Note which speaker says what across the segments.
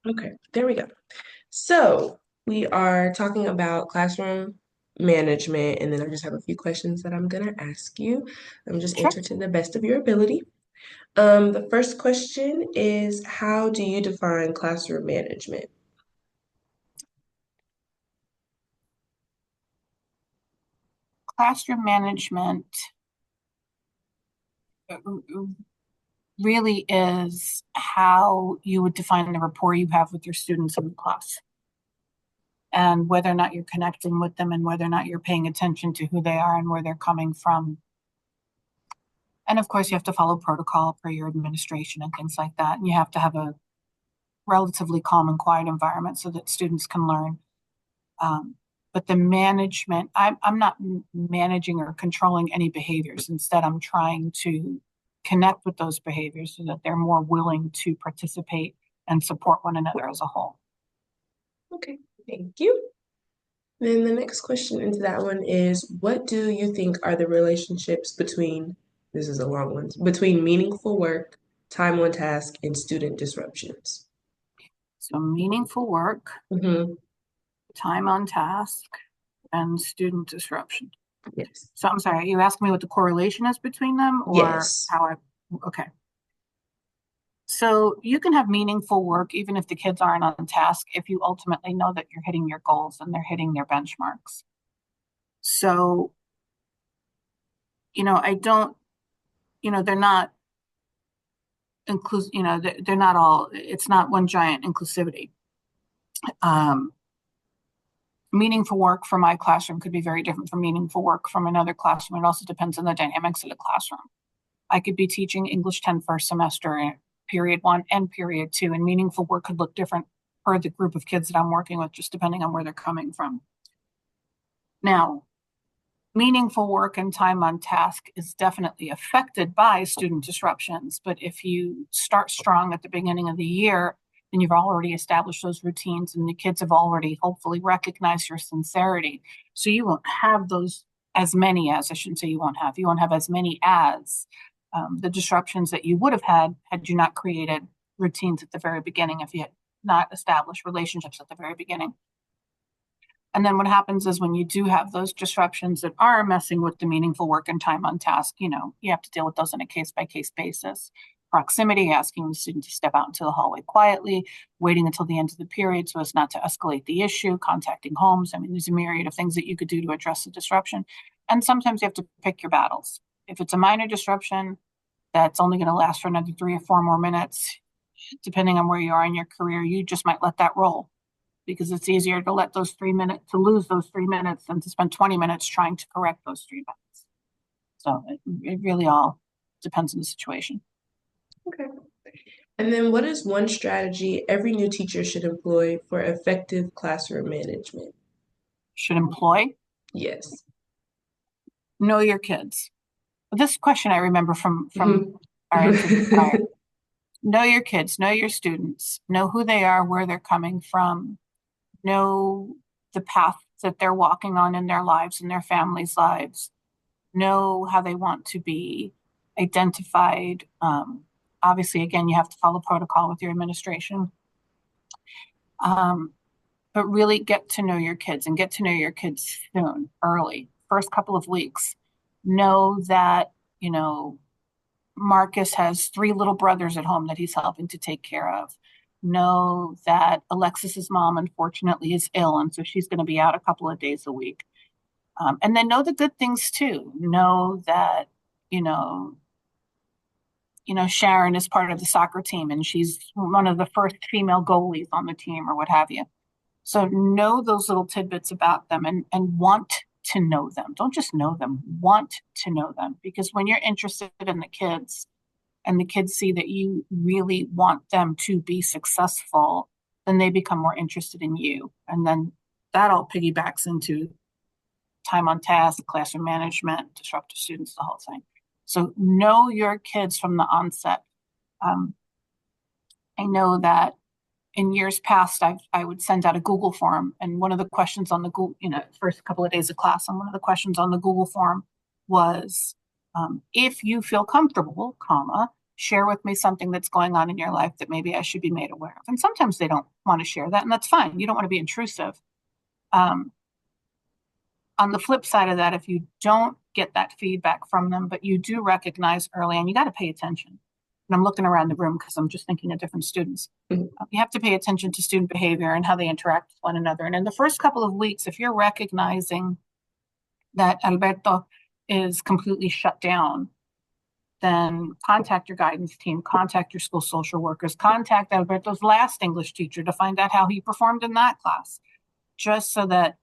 Speaker 1: Okay, there we go. So we are talking about classroom management, and then I just have a few questions that I'm gonna ask you. Just
Speaker 2: Sure.
Speaker 1: answer to the best of your ability. The first question is, how do you define classroom management?
Speaker 2: Classroom management uh, really is how you would define the rapport you have with your students in the class and whether or not you're connecting with them and whether or not you're paying attention to who they are and where they're coming from. And of course, you have to follow protocol per your administration and things like that. And you have to have a relatively calm and quiet environment so that students can learn. Um, but the management, I'm not managing or controlling any behaviors. Instead, I'm trying to connect with those behaviors so that they're more willing to participate and support one another as a whole.
Speaker 1: Okay, thank you. Then the next question into that one is, what do you think are the relationships between, this is a long one, between meaningful work, time on task, and student disruptions?
Speaker 2: So, meaningful work,
Speaker 1: Hmm.
Speaker 2: time on task, and student disruption.
Speaker 1: Yes.
Speaker 2: So, I'm sorry, are you asking me what the correlation is between them or
Speaker 1: Yes.
Speaker 2: how I, okay. So, you can have meaningful work even if the kids aren't on task if you ultimately know that you're hitting your goals and they're hitting their benchmarks. So, I don't, they're not inclusive, they're not all, it's not one giant inclusivity. Um, Meaningful work for my classroom could be very different from meaningful work from another classroom. It also depends on the dynamics of the classroom. I could be teaching English 10 first semester in period one and period two, and meaningful work could look different for the group of kids that I'm working with, just depending on where they're coming from. Now, meaningful work and time on task is definitely affected by student disruptions. But if you start strong at the beginning of the year, then you've already established those routines and the kids have already hopefully recognized your sincerity. So you won't have those as many as, I shouldn't say you won't have as many as the disruptions that you would have had you not created routines at the very beginning, if you had not established relationships at the very beginning. And then what happens is when you do have those disruptions that are messing with the meaningful work and time on task, you have to deal with those on a case by case basis. Proximity, asking the student to step out into the hallway quietly, waiting until the end of the period so as not to escalate the issue, contacting homes. I mean, there's a myriad of things that you could do to address the disruption. And sometimes you have to pick your battles. If it's a minor disruption that's only going to last for another 3 or 4 more minutes, depending on where you are in your career, you just might let that roll because it's easier to let those 3 minutes to lose those 3 minutes than to spend 20 minutes trying to correct those 3 minutes. So it really all depends on the situation.
Speaker 1: Okay. And then what is one strategy every new teacher should employ for effective classroom management?
Speaker 2: Should employ
Speaker 1: Yes.
Speaker 2: know your kids. This question I remember from
Speaker 1: Mhm.
Speaker 2: our interview prior. Know your kids, know your students, know who they are, where they're coming from, know the path that they're walking on in their lives and their families' lives, know how they want to be identified. Obviously, again, you have to follow protocol with your administration, um, but really get to know your kids and get to know your kids soon, early, first couple of weeks. Know that, you know, Marcus has three little brothers at home that he's helping to take care of. Know that Alexis's mom, unfortunately, is ill, and so she's going to be out a couple of days a week. And then know the good things too. Know that, you know, Sharon is part of the soccer team and she's one of the first female goalies on the team or what have you. So know those little tidbits about them and want to know them. Don't just know them, want to know them. Because when you're interested in the kids and the kids see that you really want them to be successful, then they become more interested in you. And then that all piggybacks into time on task, classroom management, disruptive students, the whole thing. So know your kids from the onset. Um, I know that in years past, I would send out a Google form, and one of the questions on the Google, first couple of days of class, and one of the questions on the Google form was, if you feel comfortable, comma, share with me something that's going on in your life that maybe I should be made aware of. And sometimes they don't want to share that, and that's fine. You don't want to be intrusive. Um, on the flip side of that, if you don't get that feedback from them, but you do recognize early, and you got to pay attention. And I'm looking around the room because I'm just thinking of different students.
Speaker 1: Mhm.
Speaker 2: You have to pay attention to student behavior and how they interact with one another. And in the first couple of weeks, if you're recognizing that Alberto is completely shut down, then contact your guidance team, contact your school social workers, contact Alberto's last English teacher to find out how he performed in that class, just so that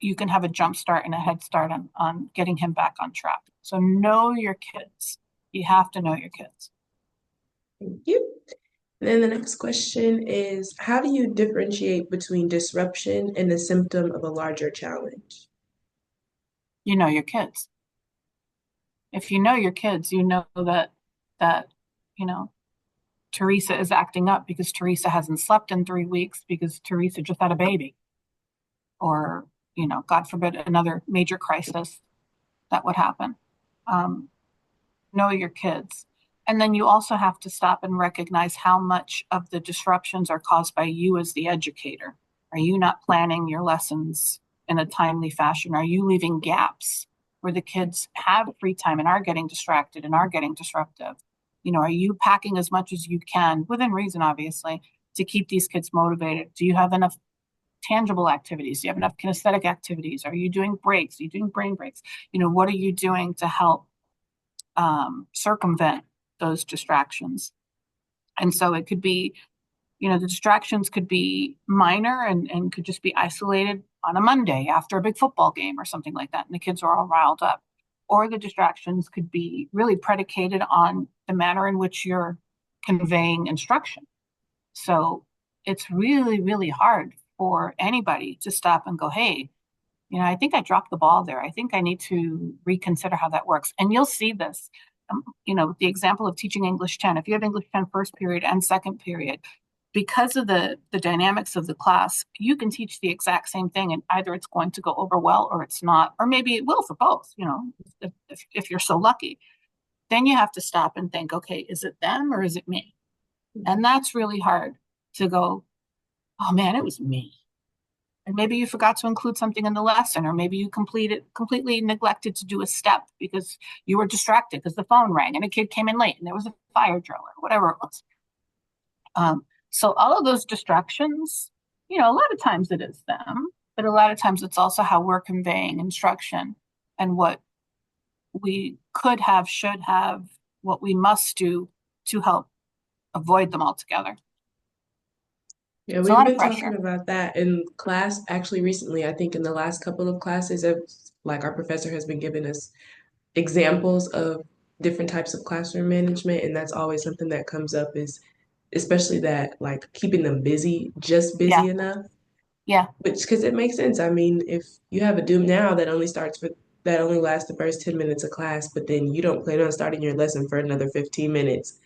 Speaker 2: you can have a jump start and a head start on getting him back on track. So know your kids. You have to know your kids.
Speaker 1: Thank you. And then the next question is, how do you differentiate between disruption and the symptom of a larger challenge?
Speaker 2: You know your kids. If you know your kids, you know that you know Teresa is acting up because Teresa hasn't slept in 3 weeks because Teresa just had a baby, or God forbid, another major crisis that would happen. Um, know your kids. And then you also have to stop and recognize how much of the disruptions are caused by you as the educator. Are you not planning your lessons in a timely fashion? Are you leaving gaps where the kids have free time and are getting distracted and are getting disruptive? Are you packing as much as you can, within reason, obviously, to keep these kids motivated? Do you have enough tangible activities? Do you have enough kinesthetic activities? Are you doing breaks? Are you doing brain breaks? What are you doing to help circumvent those distractions? And so it could be, the distractions could be minor and could just be isolated on a Monday after a big football game or something like that, and the kids are all riled up. Or the distractions could be really predicated on the manner in which you're conveying instruction. So it's really, really hard for anybody to stop and go, hey, I think I dropped the ball there. I think I need to reconsider how that works. And you'll see this, the example of teaching English 10. If you have English 10 first period and second period, because of the dynamics of the class, you can teach the exact same thing, and either it's going to go over well or it's not, or maybe it will for both, if you're so lucky. Then you have to stop and think, okay, is it them or is it me? And that's really hard to go, oh man, it was me. And maybe you forgot to include something in the lesson, or maybe you completely neglected to do a step because you were distracted because the phone rang and a kid came in late and there was a fire drill or whatever it was. So all of those distractions, a lot of times it is them, but a lot of times it's also how we're conveying instruction and what we could have, should have, what we must do to help avoid them altogether.
Speaker 1: Yeah,
Speaker 2: It's a
Speaker 1: we've
Speaker 2: lot of
Speaker 1: been talking
Speaker 2: pressure.
Speaker 1: about that in class actually recently. I think in the last couple of classes, like our professor has been giving us examples of different types of classroom management, and that's always something that comes up is especially that like keeping them busy, just
Speaker 2: Yeah,
Speaker 1: busy enough,
Speaker 2: yeah.
Speaker 1: which because it makes sense. I mean, if you have a doom now that only lasts the first 10 minutes of class, but then you don't plan on starting your lesson for another 15 minutes,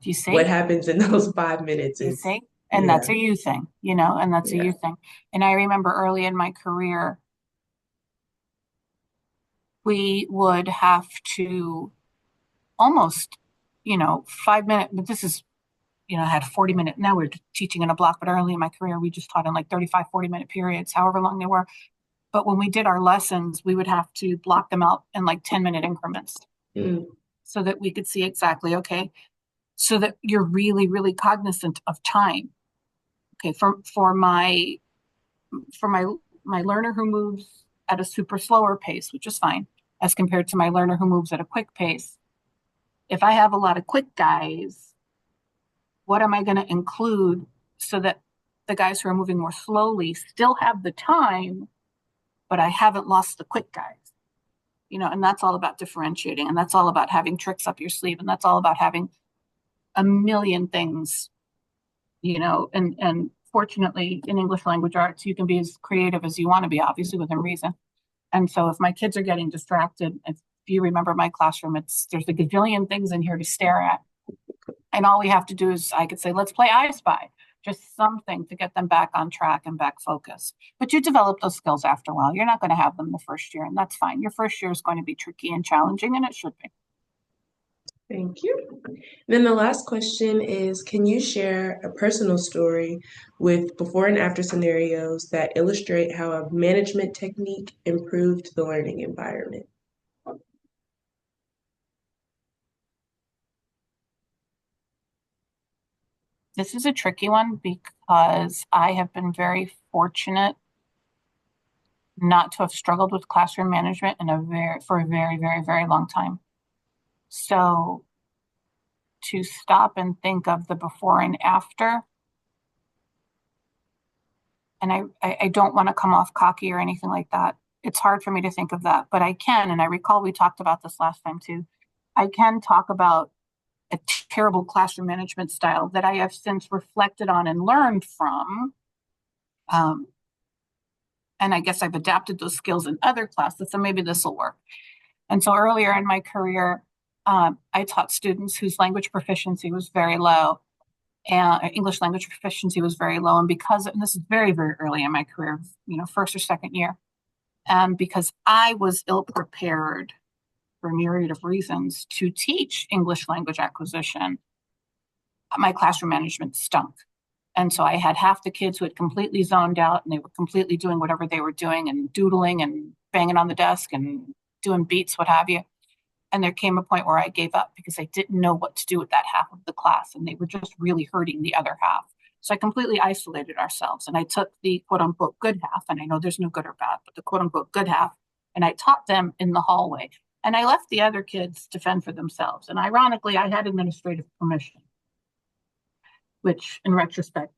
Speaker 2: You
Speaker 1: what
Speaker 2: see?
Speaker 1: happens in those 5 minutes
Speaker 2: You
Speaker 1: is,
Speaker 2: see? And that's
Speaker 1: yeah,
Speaker 2: a you thing, and that's a
Speaker 1: yeah.
Speaker 2: you thing. And I remember early in my career, we would have to almost, 5 minute, but this is, I had 40-minute, now we're teaching in a block, but early in my career, we just taught in like 35, 40-minute periods, however long they were. But when we did our lessons, we would have to block them out in like 10-minute increments
Speaker 1: Mm,
Speaker 2: so that we could see exactly, okay, so that you're really, really cognizant of time. Okay, for my learner who moves at a super slower pace, which is fine, as compared to my learner who moves at a quick pace. If I have a lot of quick guys, what am I going to include so that the guys who are moving more slowly still have the time, but I haven't lost the quick guys? And that's all about differentiating, and that's all about having tricks up your sleeve, and that's all about having a million things, and fortunately in English language arts, you can be as creative as you want to be, obviously within reason. And so if my kids are getting distracted, if you remember my classroom, there's a gazillion things in here to stare at. And all we have to do is, I could say, let's play I Spy, just something to get them back on track and back focused. But you develop those skills after a while. You're not going to have them the first year, and that's fine. Your first year is going to be tricky and challenging, and it should be.
Speaker 1: Thank you. Then the last question is, can you share a personal story with before and after scenarios that illustrate how a management technique improved the learning environment?
Speaker 2: This is a tricky one because I have been very fortunate not to have struggled with classroom management for a very, very, very long time. So to stop and think of the before and after, and I don't want to come off cocky or anything like that. It's hard for me to think of that, but I can. And I recall we talked about this last time too. I can talk about a terrible classroom management style that I have since reflected on and learned from. Um, and I guess I've adapted those skills in other classes, so maybe this will work. And so earlier in my career, I taught students whose language proficiency was very low, and English language proficiency was very low. And and this is very, very early in my career, first or second year, and because I was ill prepared for a myriad of reasons to teach English language acquisition, my classroom management stunk. And so I had half the kids who had completely zoned out and they were completely doing whatever they were doing and doodling and banging on the desk and doing beats, what have you. And there came a point where I gave up because I didn't know what to do with that half of the class and they were just really hurting the other half. So I completely isolated ourselves and I took the quote unquote good half, and I know there's no good or bad, but the quote unquote good half, and I taught them in the hallway. And I left the other kids to fend for themselves. And ironically, I had administrative permission, which in retrospect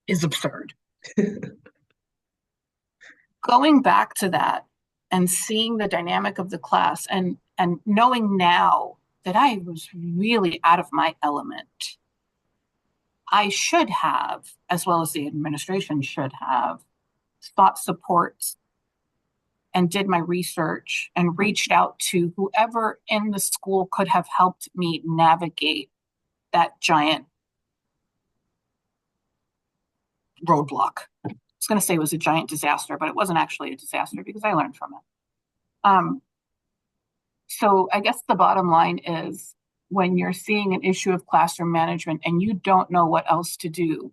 Speaker 2: is absurd. Going back to that and seeing the dynamic of the class and knowing now that I was really out of my element, I should have, as well as the administration should have, sought support and did my research and reached out to whoever in the school could have helped me navigate that giant roadblock. I was going to say it was a giant disaster, but it wasn't actually a disaster because I learned from it. So I guess the bottom line is when you're seeing an issue of classroom management and you don't know what else to do,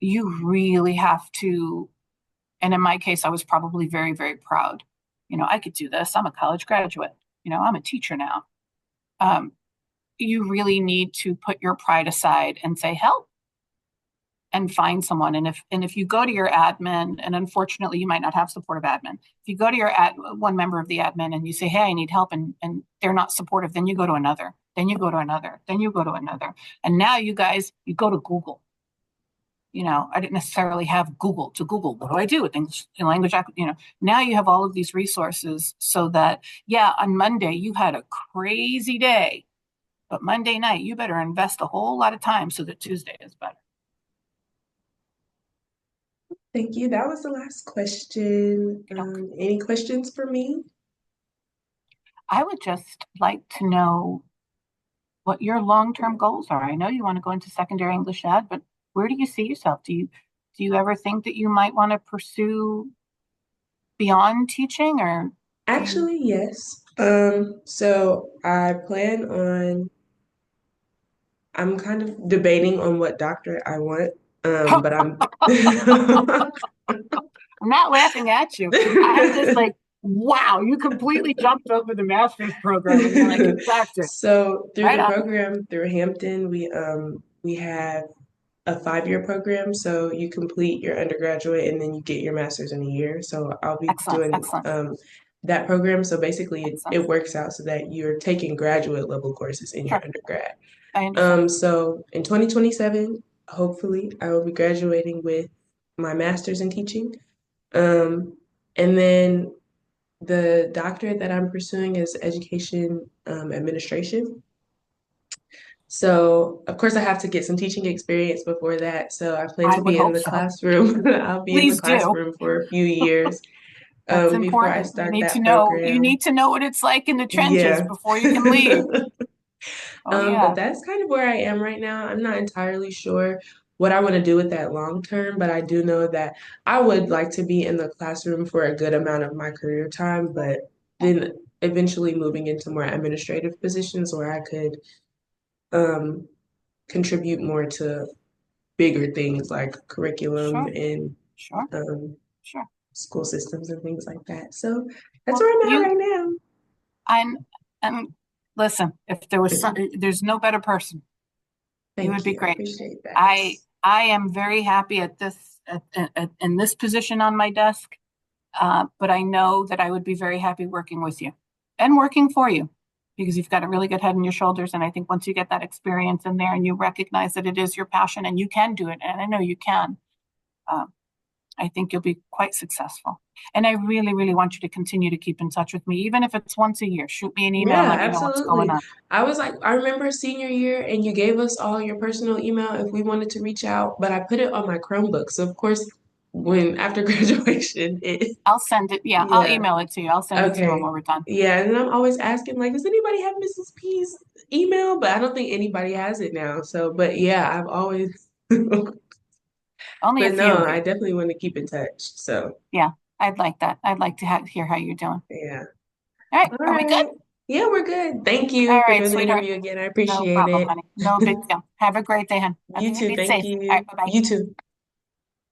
Speaker 2: you really have to, and in my case, I was probably very, very proud. I could do this. I'm a college graduate. I'm a teacher now. You really need to put your pride aside and say, help, and find someone. And if you go to your admin, and unfortunately you might not have supportive admin, if you go to your one member of the admin and you say, hey, I need help, and they're not supportive, then you go to another, then you go to another, then you go to another. And now you guys, you go to Google. I didn't necessarily have Google to Google. What do I do with English language? Now you have all of these resources so that, yeah, on Monday you had a crazy day, but Monday night you better invest a whole lot of time so that Tuesday is better.
Speaker 1: Thank you. That was the last question. Any questions for me?
Speaker 2: I would just like to know what your long-term goals are. I know you want to go into secondary English ed, but where do you see yourself? Do you ever think that you might want to pursue beyond teaching, or
Speaker 1: Actually, yes. So I plan on, I'm kind of debating on what doctorate I want. But I'm
Speaker 2: I'm not laughing at you. I'm just like, wow, you completely jumped over the master's program and you're like, doctor,
Speaker 1: so through
Speaker 2: right
Speaker 1: the
Speaker 2: on.
Speaker 1: program through Hampton, we have a 5-year program. So you complete your undergraduate and then you get your master's in a year. So I'll be
Speaker 2: Excellent,
Speaker 1: doing
Speaker 2: excellent,
Speaker 1: that program. So basically
Speaker 2: excellent.
Speaker 1: it works out so that you're taking graduate level courses in your
Speaker 2: Sure,
Speaker 1: undergrad.
Speaker 2: I understand.
Speaker 1: So in 2027, hopefully I will be graduating with my master's in teaching. And then the doctorate that I'm pursuing is education administration. So, of course, I have to get some teaching experience before that. So, I plan
Speaker 2: I
Speaker 1: to
Speaker 2: would
Speaker 1: be in
Speaker 2: hope
Speaker 1: the
Speaker 2: so.
Speaker 1: classroom. I'll be in the
Speaker 2: Please do.
Speaker 1: classroom for a few years
Speaker 2: That's
Speaker 1: before I
Speaker 2: important. You
Speaker 1: start
Speaker 2: need to
Speaker 1: that
Speaker 2: know, you
Speaker 1: program.
Speaker 2: need to know what it's like in the trenches
Speaker 1: Yeah.
Speaker 2: before you can leave. Oh
Speaker 1: But
Speaker 2: yeah.
Speaker 1: that's kind of where I am right now. I'm not entirely sure what I want to do with that long term, but I do know that I would like to be in the classroom for a good amount of my career time. But then eventually moving into more administrative positions where I could um, contribute more to bigger things like curriculum
Speaker 2: Sure,
Speaker 1: and
Speaker 2: sure,
Speaker 1: um,
Speaker 2: sure.
Speaker 1: school systems and things like that. So that's
Speaker 2: Well,
Speaker 1: where I'm at
Speaker 2: you,
Speaker 1: right now.
Speaker 2: I'm, and listen, if there was some, there's no better person. You would
Speaker 1: Thank
Speaker 2: be
Speaker 1: you. I
Speaker 2: great.
Speaker 1: appreciate that.
Speaker 2: I am very happy at in this position on my desk. But I know that I would be very happy working with you and working for you because you've got a really good head on your shoulders. And I think once you get that experience in there and you recognize that it is your passion and you can do it, and I know you can, um, I think you'll be quite successful. And I really, really want you to continue to keep in touch with me, even if it's once a year. Shoot me an email,
Speaker 1: Yeah,
Speaker 2: let me know what's going
Speaker 1: absolutely.
Speaker 2: on.
Speaker 1: I was like, I remember senior year and you gave us all your personal email if we wanted to reach out, but I put it on my Chromebook. So of course, when after graduation,
Speaker 2: I'll send it. Yeah, I'll
Speaker 1: yeah,
Speaker 2: email it to you. I'll send it to you when
Speaker 1: okay.
Speaker 2: we're done.
Speaker 1: Yeah, and then I'm always asking like, does anybody have Mrs. P's email? But I don't think anybody has it now. So, but yeah, I've always, but
Speaker 2: Only a few
Speaker 1: no, I
Speaker 2: here.
Speaker 1: definitely want to keep in touch. So,
Speaker 2: Yeah, I'd like that. I'd like to hear how you're doing.
Speaker 1: yeah.
Speaker 2: All right,
Speaker 1: All
Speaker 2: are we good?
Speaker 1: right. Yeah, we're good. Thank you
Speaker 2: All
Speaker 1: for
Speaker 2: right,
Speaker 1: doing the
Speaker 2: sweetheart.
Speaker 1: interview again. I
Speaker 2: No
Speaker 1: appreciate
Speaker 2: problem,
Speaker 1: it.
Speaker 2: honey. No big deal. Have a great day, hon.
Speaker 1: You
Speaker 2: Okay,
Speaker 1: too.
Speaker 2: be
Speaker 1: Thank
Speaker 2: safe. All
Speaker 1: you.
Speaker 2: right, bye-bye.
Speaker 1: You too.